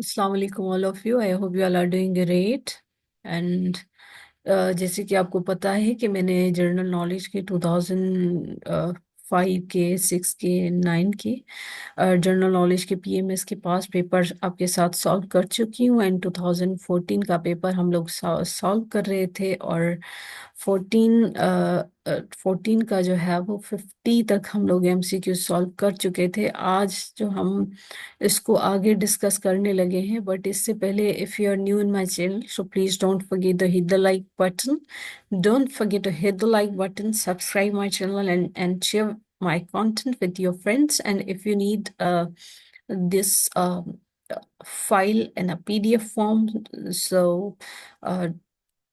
Assalamu alaikum all of you. I hope you all are doing great. And जैसे कि आपको पता है कि मैंने जनरल नॉलेज के 2005 के 6 के 9 के जनरल नॉलेज के पीएमएस के पास पेपर आपके साथ सॉल्व कर चुकी हूँ। एंड 2014 का पेपर हम लोग सॉल्व कर रहे थे। और 14 का जो है वो 50 तक हम लोग एमसीक्यू सॉल्व कर चुके थे। आज जो हम इसको आगे डिस्कस करने लगे हैं, बट इससे पहले if you are new in my channel so please don't forget to hit the like button. Don't forget to hit the like button, subscribe my channel, and share my content with your friends. And if you need this file in a PDF form, so uh,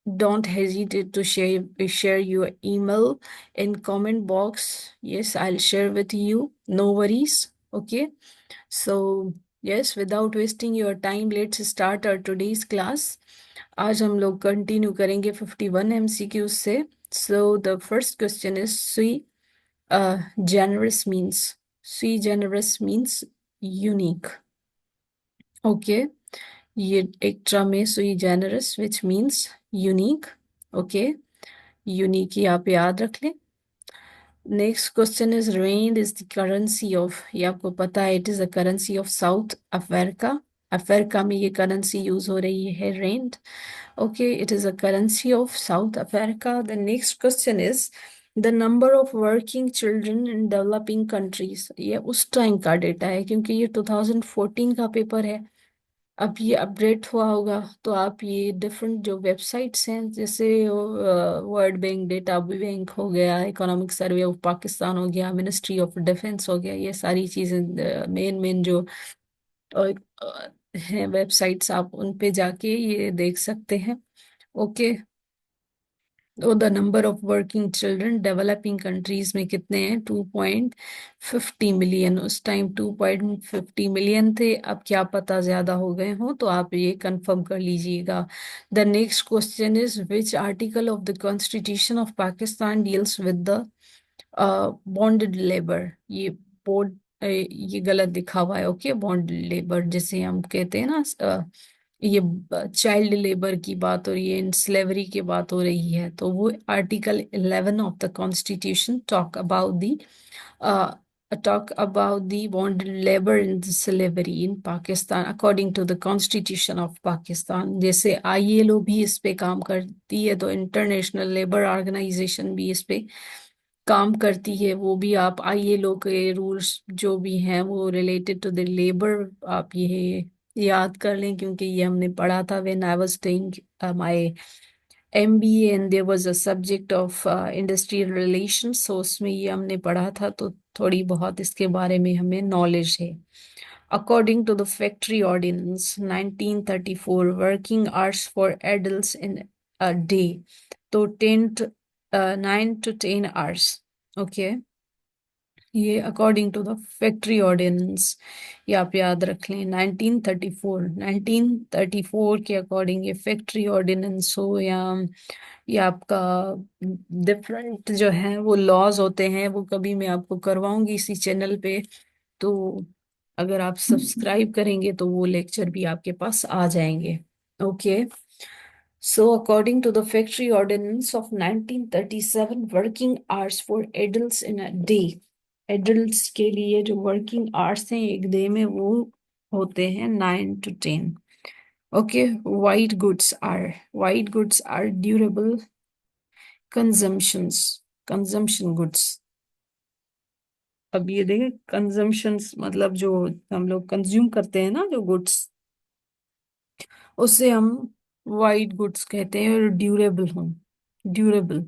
don't hesitate to share your email in comment box. Yes, I'll share with you. No worries. Okay. So yes, without wasting your time, let's start our today's class. आज हम लोग continue करेंगे 51 MCQ से. So the first question is sui generis means unique. Okay, ये एक term है sui generis which means unique. Okay, unique ही आप याद रख लें. Next question is rand is the currency of, ये आपको पता है, it is the currency of South Africa. Africa में ये करेंसी यूज हो रही है, rand. Okay, it is a currency of South Africa. The next question is the number of working children in developing countries. ये उस time का data है क्योंकि ये 2014 का पेपर है. अब ये अपडेट हुआ होगा तो आप ये डिफरेंट जो वेबसाइट्स हैं, जैसे वर्ल्ड बैंक, डेटा बैंक हो गया, इकोनॉमिक सर्वे ऑफ पाकिस्तान हो गया, मिनिस्ट्री ऑफ डिफेंस हो गया, ये सारी चीज़ें मेन मेन जो अ, हैं वेबसाइट्स, आप उन पे जाके ये देख सकते हैं. ओके. तो the number of working children developing countries में कितने हैं? 2.50 मिलियन. उस टाइम 2.50 मिलियन थे. अब क्या पता ज्यादा हो गए हों, तो आप ये कंफर्म कर लीजिएगा. The next question is which article of the constitution of Pakistan deals with the bonded labour. ये बोर्ड ये गलत लिखा हुआ है. ओके, बॉन्डेड लेबर जिसे हम कहते हैं ना, ये चाइल्ड लेबर की बात हो रही है, इन स्लेवरी की बात हो रही है. तो वो article 11 of the constitution talk about the bonded labor in the slavery in Pakistan according to the Constitution of Pakistan. जैसे ILO भी इस पे काम करती है, तो इंटरनेशनल लेबर ऑर्गेनाइजेशन भी इस पे काम करती है. वो भी आप ILO के रूल्स जो भी हैं वो रिलेटेड टू द लेबर, आप ये याद कर लें क्योंकि ये हमने पढ़ा था when I was doing my MBA and there was a subject of industrial relations. So उसमें ये हमने पढ़ा था, तो थोड़ी बहुत इसके बारे में हमें नॉलेज है. According to the Factory Ordinance 1934, working hours for adults in a day, तो 9 to 10 hours. Okay, ये according to the factory ordinance, ये आप याद रख लें. 1934 के अकॉर्डिंग ये फैक्ट्री ऑर्डिनेंस हो, या ये आपका डिफरेंट जो है वो लॉज होते हैं, वो कभी मैं आपको करवाऊंगी इसी चैनल पे. तो अगर आप सब्सक्राइब करेंगे तो वो लेक्चर भी आपके पास आ जाएंगे. Okay. So, according to the Factory Ordinance of 1937, working hours for adults in a day, adults के लिए जो working hours हैं एक डे में, वो होते हैं 9 to 10. Okay, white goods are durable consumption goods. अब ये देखें, कंजम्पशंस मतलब जो हम लोग कंज्यूम करते हैं ना, जो गुड्स, उससे हम वाइट गुड्स कहते हैं. और ड्यूरेबल हों, ड्यूरेबल,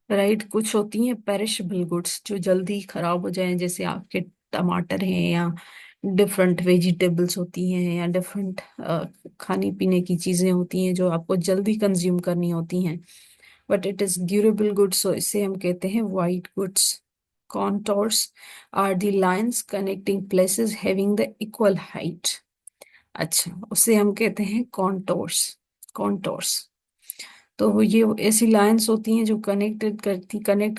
राइट. कुछ होती हैं पेरिशेबल गुड्स जो जल्दी खराब हो जाएं, जैसे आपके टमाटर हैं, या डिफरेंट वेजिटेबल्स होती हैं, या डिफरेंट खाने पीने की चीजें होती हैं जो आपको जल्दी कंज्यूम करनी होती हैं, but it is durable goods, so इसे हम कहते हैं white goods. Contours are the lines connecting places having the equal height. अच्छा, उसे हम कहते हैं कॉन्टोर्स. कॉन्टोर्स, तो वो ये ऐसी लाइंस होती हैं जो कनेक्ट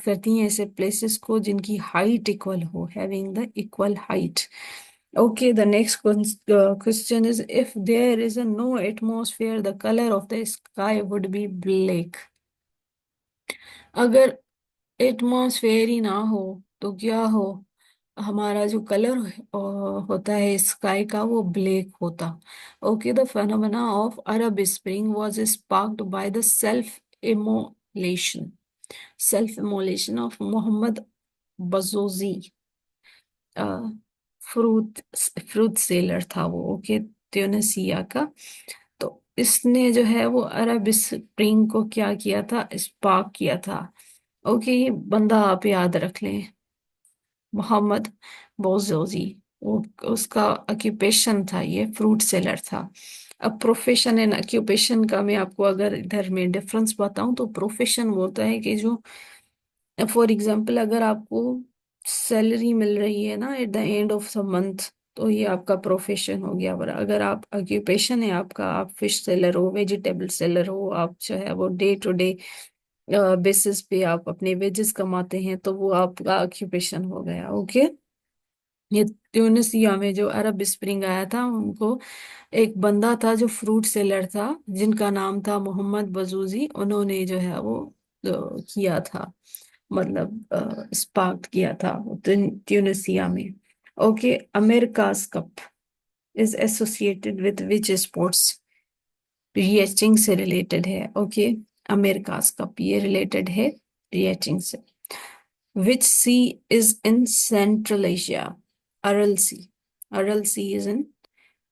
करती हैं ऐसे प्लेसेस को जिनकी हाइट इक्वल हो, having the equal height. Okay, the next question is, if there is a no atmosphere, the color of the sky would be black. अगर एटमॉस्फेयर ही ना हो तो क्या हो, हमारा जो कलर होता है स्काई का वो ब्लैक होता. Okay, the phenomena of Arab spring was sparked by the self immolation of Mohammed Bouazizi. Fruit fruit seller था वो. ओके, ट्यूनिसिया का. तो इसने जो है वो अरब स्प्रिंग को क्या किया था, स्पार्क किया था. ओके, ये बंदा आप याद रख लें, मोहम्मद बोजोजी. वो उसका ऑक्यूपेशन था, ये फ्रूट सेलर था. अब प्रोफेशन एंड ऑक्यूपेशन का मैं आपको अगर इधर में डिफरेंस बताऊं तो प्रोफेशन वो होता है कि जो, फॉर एग्जांपल, अगर आपको सैलरी मिल रही है ना at the end of the month, तो ये आपका प्रोफेशन हो गया. पर अगर आप ऑक्यूपेशन है आपका, आप फिश सेलर हो, वेजिटेबल सेलर हो, आप जो है वो डे टू डे बेसिस पे आप अपने वेजेस कमाते हैं, तो वो आपका ऑक्यूपेशन हो गया. ओके. ये ट्यूनिसिया में जो अरब स्प्रिंग आया था, उनको एक बंदा था जो फ्रूट सेलर था, जिनका नाम था मोहम्मद बजूजी. उन्होंने जो है वो किया था, मतलब स्पार्क किया था ट्यूनिसिया में. Okay, America's cup is associated with which sports. रिएचिंग से रिलेटेड है. ओके, अमेरिकाज कप ये रिलेटेड है रिएचिंग से. Which sea is in central Asia. Aral sea. Aral sea is in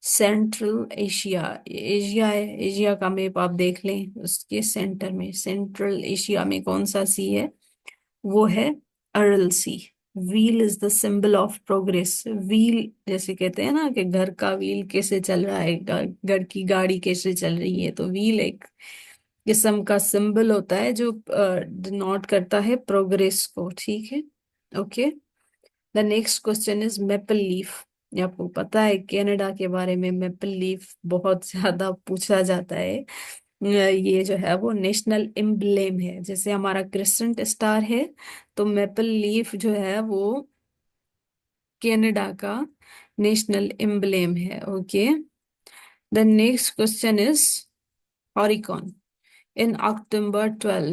central Asia. Asia है, एशिया का मैप आप देख लें, उसके सेंटर में सेंट्रल एशिया में कौन सा सी है, वो है Aral sea. Wheel is the symbol of progress. Wheel जैसे कहते हैं ना कि घर का व्हील कैसे चल रहा है, घर की गाड़ी कैसे चल रही है, तो व्हील एक किस्म का सिंबल होता है जो डिनोट करता है प्रोग्रेस को. ठीक है. Okay. The next question is maple leaf. ये आपको पता है कनाडा के बारे में मेपल लीफ बहुत ज्यादा पूछा जाता है. ये जो है वो नेशनल एम्ब्लेम है, जैसे हमारा क्रिसेंट स्टार है, तो मेपल लीफ जो है वो कनाडा का नेशनल एम्ब्लेम है. Okay. The next question is hurricane in October 12,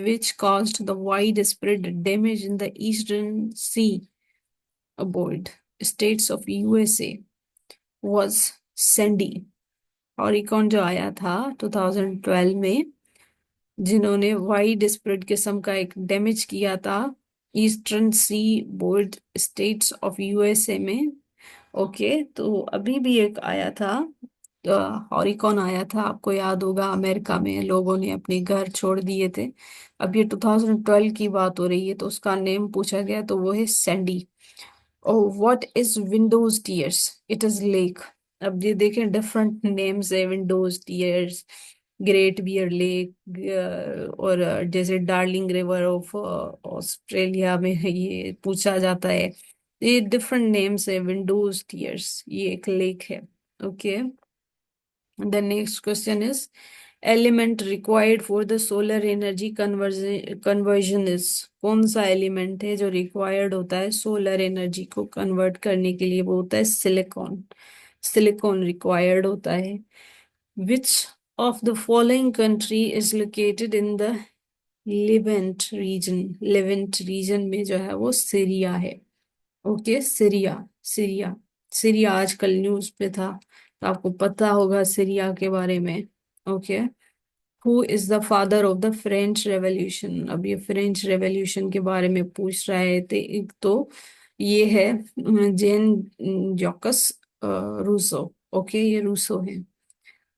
which caused the widespread damage in the eastern seaboard states of USA, was Sandy. हॉरिकॉन जो आया था 2012 में, जिन्होंने वाइड स्प्रेड किस्म का एक डैमेज किया था eastern seaboard states of USA में. ओके, तो अभी भी एक आया था, हॉरिकॉन आया था, आपको याद होगा, अमेरिका में लोगों ने अपने घर छोड़ दिए थे. अब ये 2012 की बात हो रही है, तो उसका नेम पूछा गया, तो वो है Sandy. Oh, what is Windows Tears? It is lake. अब ये देखें, डिफरेंट नेम्स है, windows tears, great bear lake, और जैसे डार्लिंग रिवर ऑफ ऑस्ट्रेलिया में है, ये पूछा जाता है. ये डिफरेंट नेम्स है. विंडोज टीयर्स ये एक लेक है. Okay. The next question is, element required for the solar energy conversion is. कौन सा एलिमेंट है जो रिक्वायर्ड होता है सोलर एनर्जी को कन्वर्ट करने के लिए, वो होता है सिलिकॉन. सिलिकॉन रिक्वायर्ड होता है. Which of the following country is located in the Levant region. Levant region में जो है वो सीरिया है. Okay, Syria. सीरिया. सीरिया आजकल न्यूज पे था, तो आपको पता होगा सीरिया के बारे में. Okay. Who is the father of the French revolution. अब ये फ्रेंच रेवोल्यूशन के बारे में पूछ रहा है, तो एक तो ये है जेन जॉकस रूसो. ओके, ये रूसो है.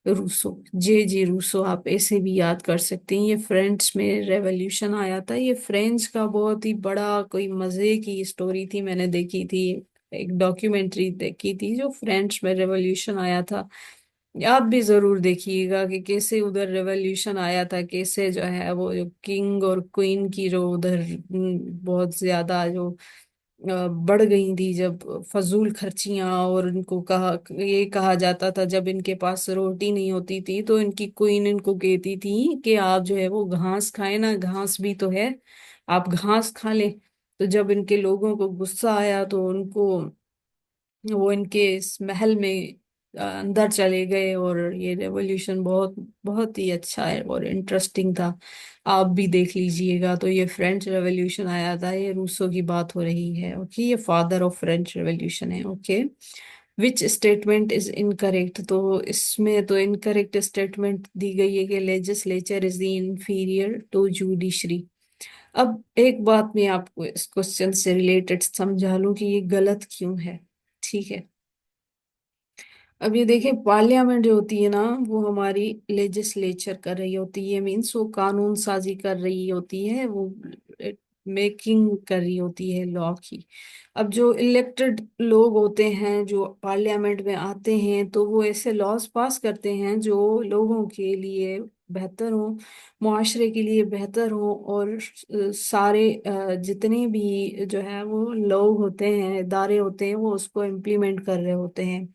रूसो, जे जे रूसो, आप ऐसे भी याद कर सकते हैं. ये फ्रेंच में रेवोल्यूशन आया था. ये फ्रेंच का बहुत ही बड़ा कोई मजे की स्टोरी थी, मैंने देखी थी, एक डॉक्यूमेंट्री देखी थी जो फ्रेंच में रेवोल्यूशन आया था. आप भी जरूर देखिएगा कि कैसे उधर रेवोल्यूशन आया था, कैसे जो है वो जो किंग और क्वीन की जो उधर बहुत ज्यादा जो बढ़ गई थी, जब फजूल खर्चियां, और इनको कहा, ये कहा जाता था जब इनके पास रोटी नहीं होती थी तो इनकी क्वीन इनको कहती थी कि आप जो है वो घास खाए ना, घास भी तो है, आप घास खा लें. तो जब इनके लोगों को गुस्सा आया तो उनको वो इनके इस महल में अंदर चले गए, और ये रेवोल्यूशन बहुत बहुत ही अच्छा है और इंटरेस्टिंग था। आप भी देख लीजिएगा। तो ये फ्रेंच रेवोल्यूशन आया था, ये रूसो की बात हो रही है। ओके, ये फादर ऑफ फ्रेंच रेवोल्यूशन है। Okay, which statement is incorrect? तो इसमें तो इनकरेक्ट स्टेटमेंट दी गई है कि legislature is the inferior to judiciary. अब एक बात मैं आपको इस क्वेश्चन से रिलेटेड समझा लूं कि ये गलत क्यों है। ठीक है, अब ये देखें, पार्लियामेंट जो होती है ना, वो हमारी लेजिस्लेचर कर रही होती है, मीन्स वो कानून साजी कर रही होती है, वो मेकिंग कर रही होती है लॉ की। अब जो इलेक्टेड लोग होते हैं जो पार्लियामेंट में आते हैं, तो वो ऐसे लॉज पास करते हैं जो लोगों के लिए बेहतर हो, मुआशरे के लिए बेहतर हो, और सारे जितने भी जो है वो लोग होते हैं, इदारे होते हैं, वो उसको इम्प्लीमेंट कर रहे होते हैं।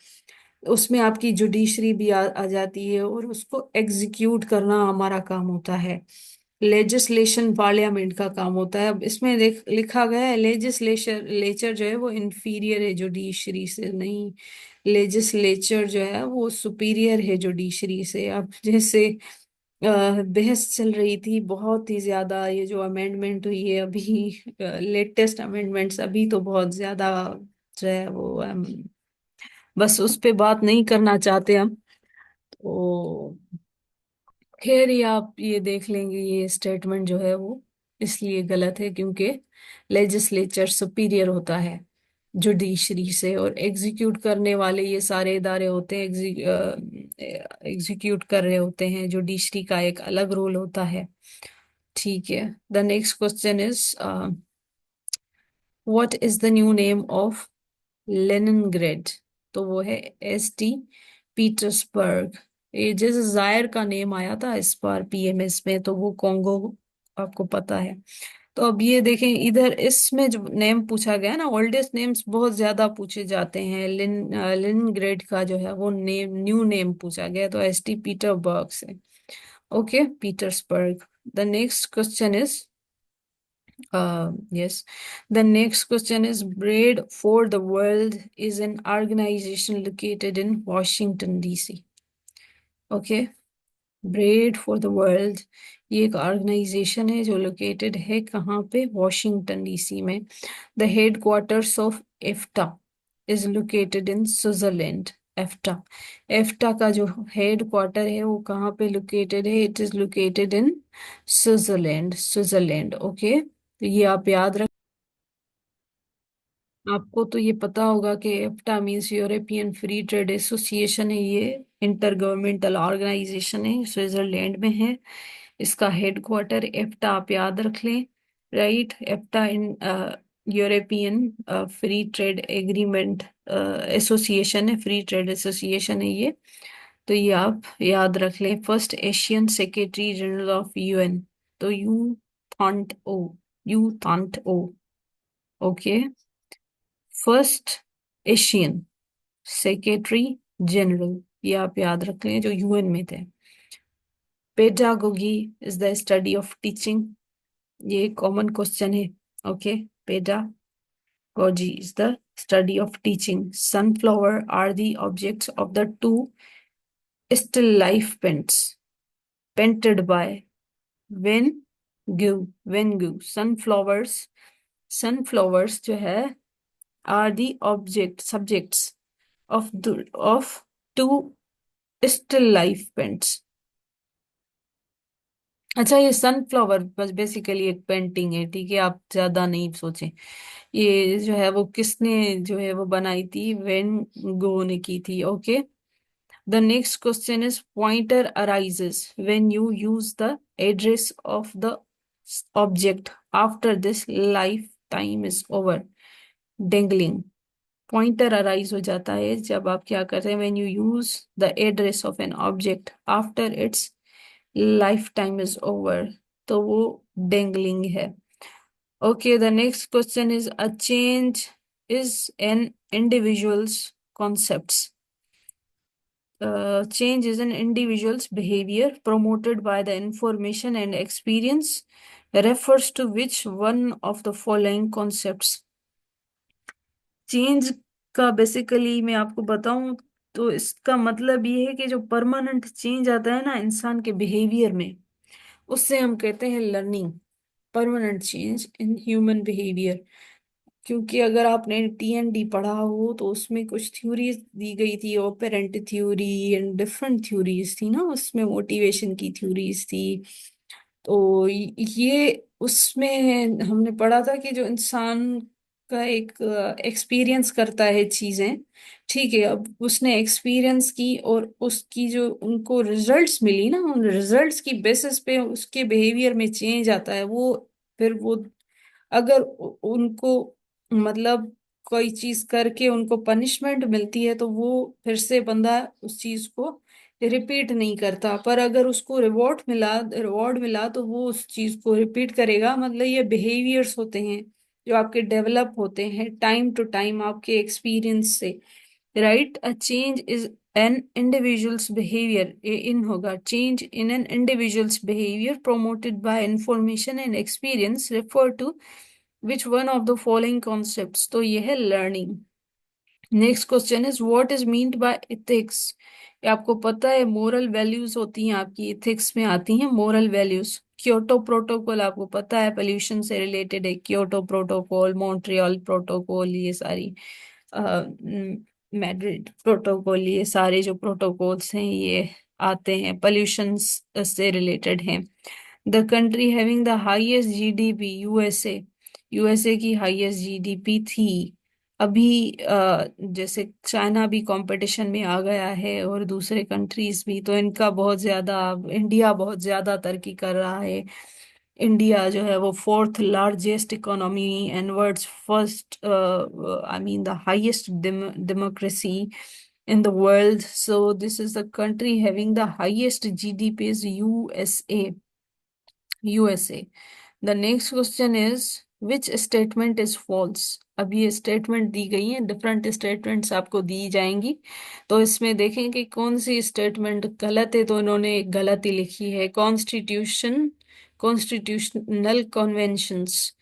उसमें आपकी जुडिशरी भी आ जाती है, और उसको एग्जीक्यूट करना हमारा काम होता है। लेजिस्लेशन पार्लियामेंट का काम होता है। अब इसमें लिखा गया है लेजिस्लेशन लेचर जो है वो इंफीरियर है जुडिशरी से, नहीं, लेजिस्लेचर जो है वो सुपीरियर है जुडिशरी से। अब जैसे बहस चल रही थी बहुत ही ज्यादा, ये जो अमेंडमेंट हुई है अभी, लेटेस्ट अमेंडमेंट्स, अभी तो बहुत ज्यादा जो है वो बस उस पे बात नहीं करना चाहते हम। तो खैर, ये आप ये देख लेंगे, ये स्टेटमेंट जो है वो इसलिए गलत है क्योंकि लेजिस्लेचर सुपीरियर होता है जुडिशरी से, और एग्जीक्यूट करने वाले ये सारे इदारे होते हैं, एग्जीक्यूट कर रहे होते हैं। जुडिशरी का एक अलग रोल होता है। ठीक है, the next question is what is the new name of Leningrad? तो वो है एसटी पीटर्सबर्ग। ये जैसे जायर का नेम आया था इस बार पीएमएस में, तो वो कॉन्गो, आपको पता है। तो अब ये देखें, इधर इसमें जो नेम पूछा गया ना, ओल्डेस्ट नेम्स बहुत ज्यादा पूछे जाते हैं। लिनग्रेड का जो है वो नेम, न्यू नेम पूछा गया, तो एसटी पीटरबर्ग से। Okay, Petersburg. The next question is yes. The next question is Bread for the World is an organization located in Washington, DC. Okay. Bread for the world, ये एक organisation है जो located है कहाँ पे? Washington DC में। The headquarters of EFTA is located in Switzerland. EFTA, EFTA का जो हेड क्वार्टर है वो कहाँ पे लोकेटेड है? It is located in Switzerland. Switzerland, okay, तो ये आप याद रख। आपको तो ये पता होगा कि EFTA means European free trade association है, ये इंटर गवर्नमेंटल ऑर्गेनाइजेशन है, स्विट्जरलैंड में है। इसका हेडक्वार्टर एफ्टा, आप याद रख लें। Right, EFTA in European free trade agreement association है, फ्री ट्रेड एसोसिएशन है ये। तो ये आप याद रख लें। First Asian secretary general of UN, तो यू थांट ओ। Okay, first Asian secretary general, ये आप याद रख लें, जो यूएन में थे। Pedagogy is the study of teaching, ये कॉमन क्वेश्चन है। Okay, pedagogy is the study of teaching. Sunflower are the objects of the two still life paints painted by Van Gogh. Van Gogh, sunflowers, sunflowers जो है are the object subjects of two still life paints। अच्छा, ये sunflower बस basically एक painting है, ठीक है, आप ज्यादा नहीं सोचें। ये जो है वो किसने जो है वो बनाई थी? वेन गो ने की थी। Okay, the next question is pointer arises when you use the address of the object after this life time is over. Dangling, pointer arise हो जाता है जब आप क्या करते हैं? When you use the address of an object after it's life time is over, तो वो डेंगलिंग है। Okay, the next question is a change is an individuals concepts. Change is an individual's behavior promoted by the information and experience refers to which one of the following concepts? Change इसका basically मैं आपको बताऊं तो इसका मतलब ये है कि जो परमानेंट चेंज आता है ना इंसान के बिहेवियर में, उससे हम कहते हैं learning, permanent change in human behaviour. क्योंकि अगर आपने टीएनडी पढ़ा हो तो उसमें कुछ थ्योरीज दी गई थी, operant theory and different theories थी ना, उसमें मोटिवेशन की थ्योरीज थी। तो ये उसमें हमने पढ़ा था कि जो इंसान का एक एक्सपीरियंस करता है चीजें, ठीक है, अब उसने एक्सपीरियंस की और उसकी जो उनको रिजल्ट्स मिली ना, उन रिजल्ट्स की बेसिस पे उसके बिहेवियर में चेंज आता है। वो फिर वो अगर उनको मतलब कोई चीज करके उनको पनिशमेंट मिलती है तो वो फिर से बंदा उस चीज को रिपीट नहीं करता। पर अगर उसको रिवॉर्ड मिला तो वो उस चीज को रिपीट करेगा। मतलब ये बिहेवियर्स होते हैं जो आपके डेवलप होते हैं टाइम टू टाइम आपके एक्सपीरियंस से, right. A change is an individual's behaviour, in होगा change in an individual's behaviour promoted by information and experience refer to which one of the following concepts. तो ये है learning. Next question is what is meant by ethics. ये आपको पता है moral values होती हैं आपकी, इथिक्स में आती हैं मोरल वैल्यूज। क्योटो प्रोटोकॉल आपको पता है पोल्यूशन से रिलेटेड है, क्योटो प्रोटोकॉल, मॉन्ट्रियल प्रोटोकॉल, ये सारी मैड्रिड प्रोटोकॉल, ये सारे जो प्रोटोकॉल्स हैं ये आते हैं पोल्यूशन से रिलेटेड हैं। The country having the highest GDP, USA. USA की हाईएस्ट जीडीपी थी। अभी जैसे चाइना भी कंपटीशन में आ गया है और दूसरे कंट्रीज भी, तो इनका बहुत ज्यादा, इंडिया बहुत ज्यादा तरक्की कर रहा है। इंडिया जो है वो fourth largest economy and world's first, I mean the highest democracy in the world. So this is the country having the highest GDP is USA. USA. The next question is which statement is false? अब ये statement दी गई है, different statements आपको दी जाएंगी, तो इसमें देखें कि कौन सी स्टेटमेंट गलत है। तो इन्होंने एक गलती लिखी है, constitutional conventions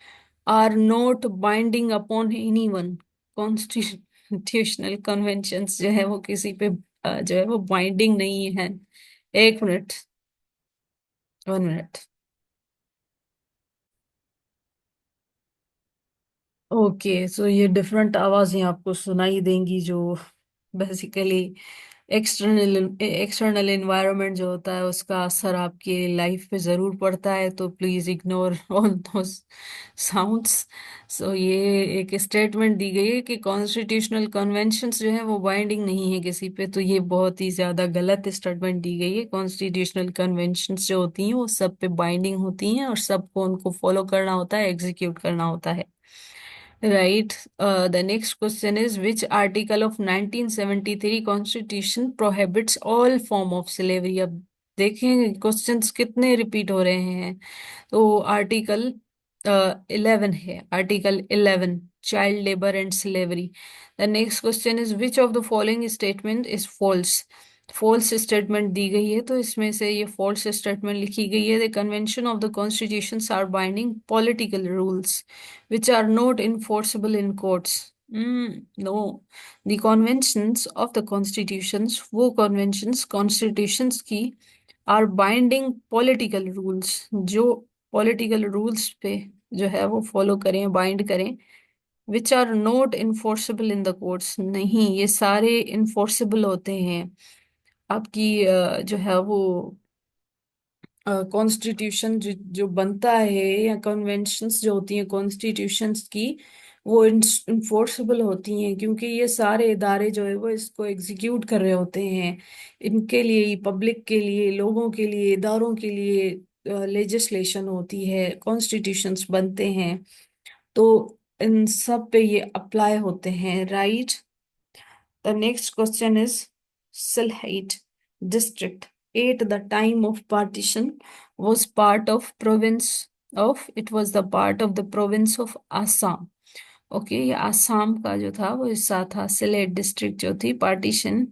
are not binding upon anyone. Constitutional conventions जो है वो किसी पे जो है वो बाइंडिंग नहीं है। एक मिनट, 1 मिनट। ओके, सो ये डिफरेंट आवाजें आपको सुनाई देंगी जो बेसिकली एक्सटर्नल एक्सटर्नल एनवायरनमेंट जो होता है उसका असर आपके लाइफ पे जरूर पड़ता है, तो please ignore all those sounds. So ये एक स्टेटमेंट दी गई है कि कॉन्स्टिट्यूशनल कन्वेंशंस जो है वो बाइंडिंग नहीं है किसी पे, तो ये बहुत ही ज्यादा गलत स्टेटमेंट दी गई है। कॉन्स्टिट्यूशनल कन्वेंशंस जो होती हैं वो सब पे बाइंडिंग होती हैं और सबको उनको फॉलो करना होता है, एग्जीक्यूट करना होता है। Right. The next question is which article of 1973 Constitution prohibits all form of slavery? अब देखें क्वेश्चंस कितने रिपीट हो रहे हैं। तो आर्टिकल 11 है, article 11 child labour and slavery. The next question is which of the following statement is false. False statement दी गई है, तो इसमें से ये फॉल्स स्टेटमेंट लिखी गई है। The convention of the constitutions are binding political rules which are not enforceable in courts. No, the conventions of the constitutions, वो constitutions की are binding political rules, जो political rules पे जो है वो follow करें, bind करें। which are not enforceable in the courts, नहीं, ये सारे enforceable होते हैं। आपकी जो है वो कॉन्स्टिट्यूशन जो बनता है या कन्वेंशंस जो होती हैं कॉन्स्टिट्यूशंस की, वो इन्फोर्सेबल होती हैं क्योंकि ये सारे इदारे जो है वो इसको एग्जीक्यूट कर रहे होते हैं। इनके लिए, पब्लिक के लिए, लोगों के लिए, इदारों के लिए लेजिस्लेशन होती है, कॉन्स्टिट्यूशंस बनते हैं, तो इन सब पे ये अप्लाई होते हैं, right. The next question is Sylhet district at the time of partition was part of province of, it was the part of the province of Assam. Okay, ये आसाम का जो था वो हिस्सा था। सिलेट डिस्ट्रिक्ट जो थी पार्टीशन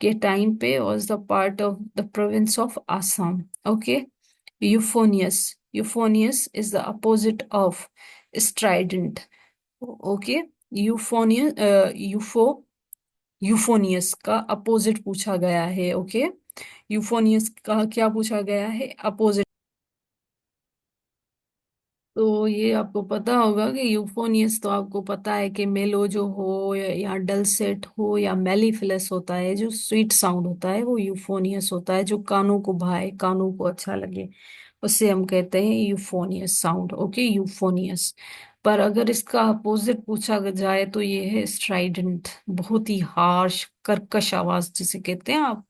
के टाइम पे was the part of the province of Assam. Okay. यूफोनियस, यूफोनियस is the opposite of Strident. Okay, यूफोनियस, यूफो यूफोनियस का अपोजिट पूछा गया है। ओके, यूफोनियस का क्या पूछा गया है? अपोजिट। तो ये आपको पता होगा कि यूफोनियस, तो आपको पता है कि मेलो जो हो या डलसेट हो या मेलीफिलस होता है, जो स्वीट साउंड होता है वो यूफोनियस होता है, जो कानों को भाए, कानों को अच्छा लगे, उससे हम कहते हैं यूफोनियस साउंड। ओके, यूफोनियस। पर अगर इसका अपोजिट पूछा जाए तो ये है स्ट्राइडेंट, बहुत ही हार्श कर्कश आवाज जिसे कहते हैं आप,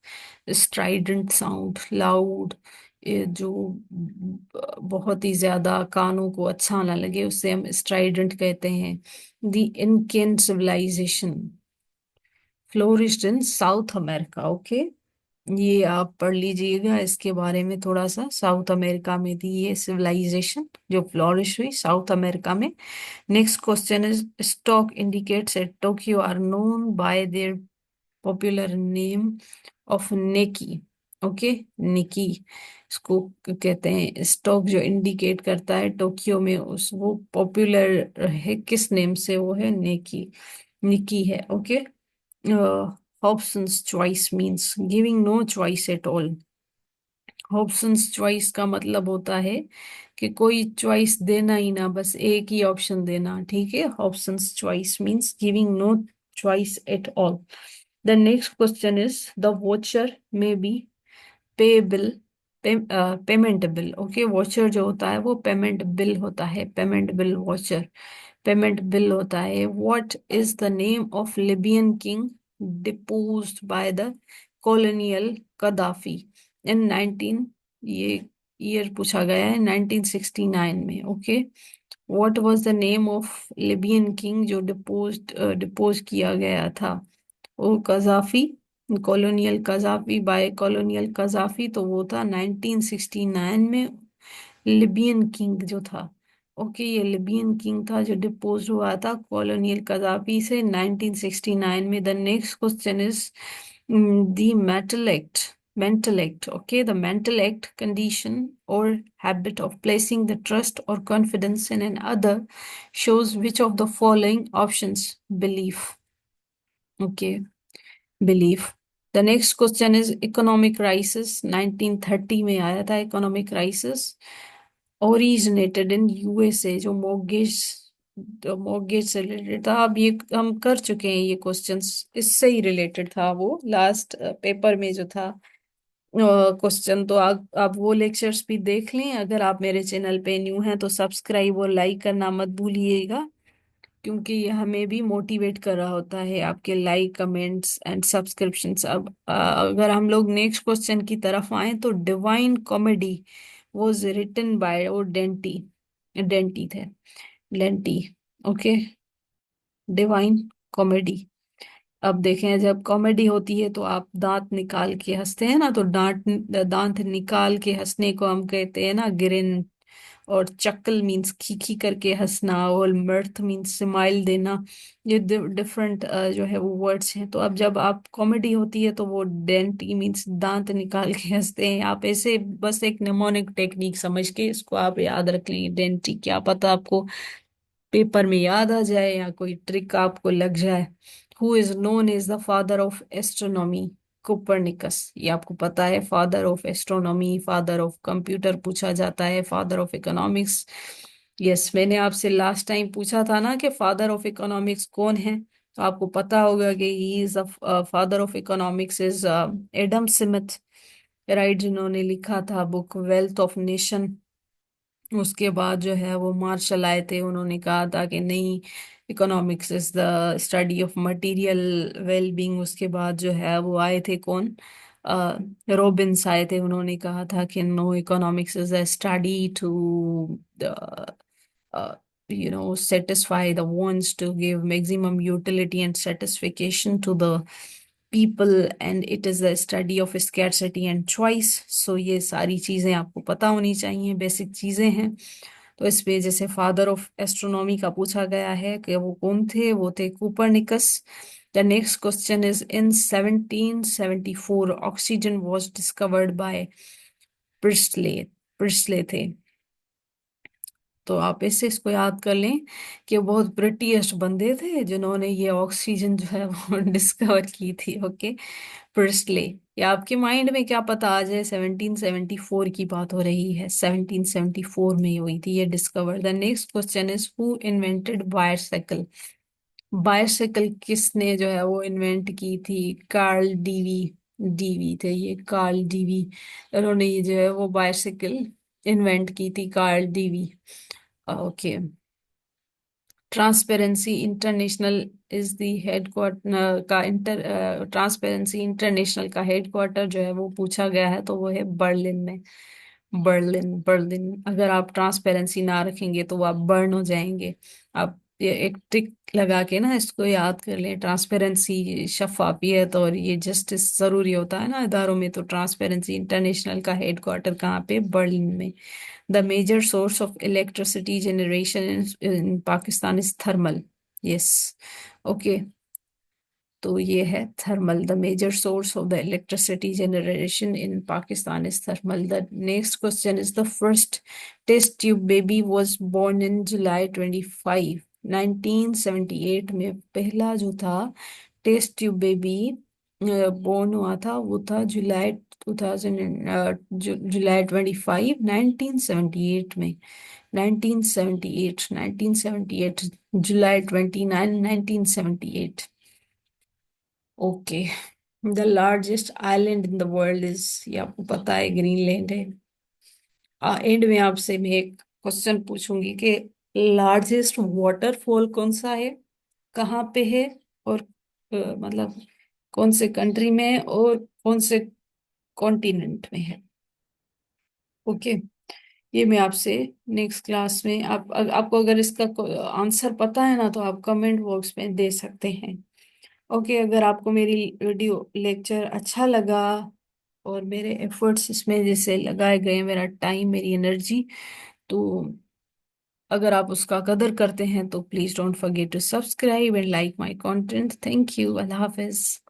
स्ट्राइडेंट साउंड, लाउड, ये जो बहुत ही ज्यादा कानों को अच्छा ना लगे, उससे हम स्ट्राइडेंट कहते हैं। The Incan civilisation flourished in South America. Okay, ये आप पढ़ लीजिएगा इसके बारे में थोड़ा सा। साउथ अमेरिका में थी ये सिविलाइजेशन जो फ्लोरिश हुई साउथ अमेरिका में। Next question is, stock indicates at Tokyo are known by their popular name of Nikkei. Okay, Nikkei इसको कहते हैं। स्टॉक जो इंडिकेट करता है टोक्यो में, उस वो पॉपुलर है किस नेम से? वो है नेकी, निकी है। Okay, Hobson's choice means giving no choice at all. Hobson's choice का मतलब होता है कि कोई चॉइस देना ही ना, बस एक ही ऑप्शन देना। ठीक है, Hobson's choice means giving no choice at all. The next question is, the voucher may be payable, payment bill. Okay, voucher जो होता है वो पेमेंट बिल होता है, payment bill voucher, payment bill होता है। What is the name of Libyan king deposed by the colonial Gaddafi in 19, ये year पूछा गया है 1969 में। Okay, what was the name of Libyan king जो डिपोज किया गया था? वो Gaddafi, colonial Gaddafi, by colonial Gaddafi, तो वो था 1969 में लिबियन किंग जो था। ओके, ये लिबियन किंग था जो डिपोज हुआ था कॉलोनियल कजाफी से 1969 में। The next question is, the mental act, okay, the mental act, condition or habit of placing the trust or confidence in an other shows which of the following options? Belief. Okay, belief. The next question is, economic crisis 1930 में आया था, economic crisis originated in USA, जो mortgage से related था। अब ये हम कर चुके हैं, ये क्वेश्चंस इससे ही रिलेटेड था, वो लास्ट पेपर में जो था क्वेश्चन। तो आप वो लेक्चर्स भी देख लें। अगर आप मेरे चैनल पे न्यू हैं तो सब्सक्राइब और लाइक करना मत भूलिएगा, क्योंकि ये हमें भी मोटिवेट कर रहा होता है, आपके लाइक, कमेंट्स एंड सब्सक्रिप्शंस। अब अगर हम लोग नेक्स्ट क्वेश्चन की तरफ आए तो, divine comedy was written by, वो डेंटी, डेंटी थे, लेंटी। Okay, divine comedy. अब देखें, जब कॉमेडी होती है तो आप दांत निकाल के हंसते हैं ना, तो दांत निकाल के हंसने को हम कहते हैं ना ग्रिन। और चक्ल मीन्स खीखी करके हंसना, और mirth मीन्स स्माइल देना। ये डिफरेंट जो है वो वर्ड्स हैं। तो अब जब आप कॉमेडी होती है तो वो डेंटी मीन्स दांत निकाल के हंसते हैं। आप ऐसे बस एक निमोनिक टेक्निक समझ के इसको आप याद रख लें, डेंटी। क्या पता आपको पेपर में याद आ जाए या कोई ट्रिक आपको लग जाए। Who is known as the father of astronomy? Copernicus. ये आपको पता है, father of astronomy, father of computer पूछा जाता है, फादर ऑफ इकोनॉमिक्स। यस, मैंने आपसे लास्ट टाइम पूछा था ना कि फादर ऑफ इकोनॉमिक्स कौन है, तो आपको पता होगा कि he is the father of economics is Adam Smith, right, जिन्होंने लिखा था बुक वेल्थ ऑफ नेशन। उसके बाद जो है वो मार्शल आए थे, उन्होंने कहा था कि नहीं, economics is the study of material wellbeing. उसके बाद जो है वो आए थे कौन, रॉबिन्स आए थे, उन्होंने कहा था कि no, economics is a study to satisfy the wants, to give maximum utility and satisfaction to the people, and it is the study of scarcity and choice. So ये सारी चीजें आपको पता होनी चाहिए, बेसिक चीजें हैं। तो इस पे जैसे फादर ऑफ एस्ट्रोनॉमी का पूछा गया है कि वो कौन थे, वो थे Copernicus. The next question is, in 1774 oxygen was discovered by Presley, Presley थे। तो आप इससे इसको याद कर लें कि वो बहुत ब्रिटिश बंदे थे जिन्होंने ये ऑक्सीजन जो है वो डिस्कवर की थी। Okay, Presley. या आपके माइंड में क्या पता आ जाए 1774 की बात हो रही है, 1774 में ही हुई थी ये discover. The next question is who invented bicycle. Bicycle किसने जो है वो इन्वेंट की थी? Karl DV. डीवी थे ये, कार्ल डीवी। उन्होंने ये जो है वो बायसाइकिल इन्वेंट की थी, कार्ल डीवी। Okay. Transparency international is the headquarter का इंटर ट्रांसपेरेंसी इंटरनेशनल का हेडक्वार्टर जो है वो पूछा गया है, तो वो है बर्लिन में। Berlin, Berlin. अगर आप ट्रांसपेरेंसी ना रखेंगे तो आप बर्न हो जाएंगे। आप ये एक ट्रिक लगा के ना इसको याद कर लें, ट्रांसपेरेंसी शफाफियत और ये जस्टिस जरूरी होता है ना इदारों में, तो ट्रांसपेरेंसी इंटरनेशनल का हेडक्वार्टर कहाँ पे? बर्लिन में। The major source of electricity generation in Pakistan is thermal. Yes. Okay. तो ये है thermal. The major source of the electricity generation in Pakistan is thermal. The next question is the first test tube baby was born in July 25, 1978 में पहला जो था test tube baby born हुआ था वो था जुलाई 2000, जुलाई 25, 1978 में। 1978, 1978, जुलाई 29, 1978। Okay. The largest island in the world is, ये आपको पता है, ग्रीनलैंड है। एंड में आपसे मैं एक क्वेश्चन पूछूंगी कि लार्जेस्ट वाटरफॉल कौन सा है, कहाँ पे है, और मतलब कौन से कंट्री में है और कौन से कॉन्टिनेंट में है। ओके। ये मैं आपसे नेक्स्ट क्लास में, आपको अगर इसका आंसर पता है ना तो आप कमेंट बॉक्स में दे सकते हैं। ओके। अगर आपको मेरी वीडियो लेक्चर अच्छा लगा और मेरे एफर्ट्स इसमें जैसे लगाए गए, मेरा टाइम, मेरी एनर्जी, तो अगर आप उसका कदर करते हैं तो please don't forget to subscribe and like my content. Thank you. अल्लाह हाफिज।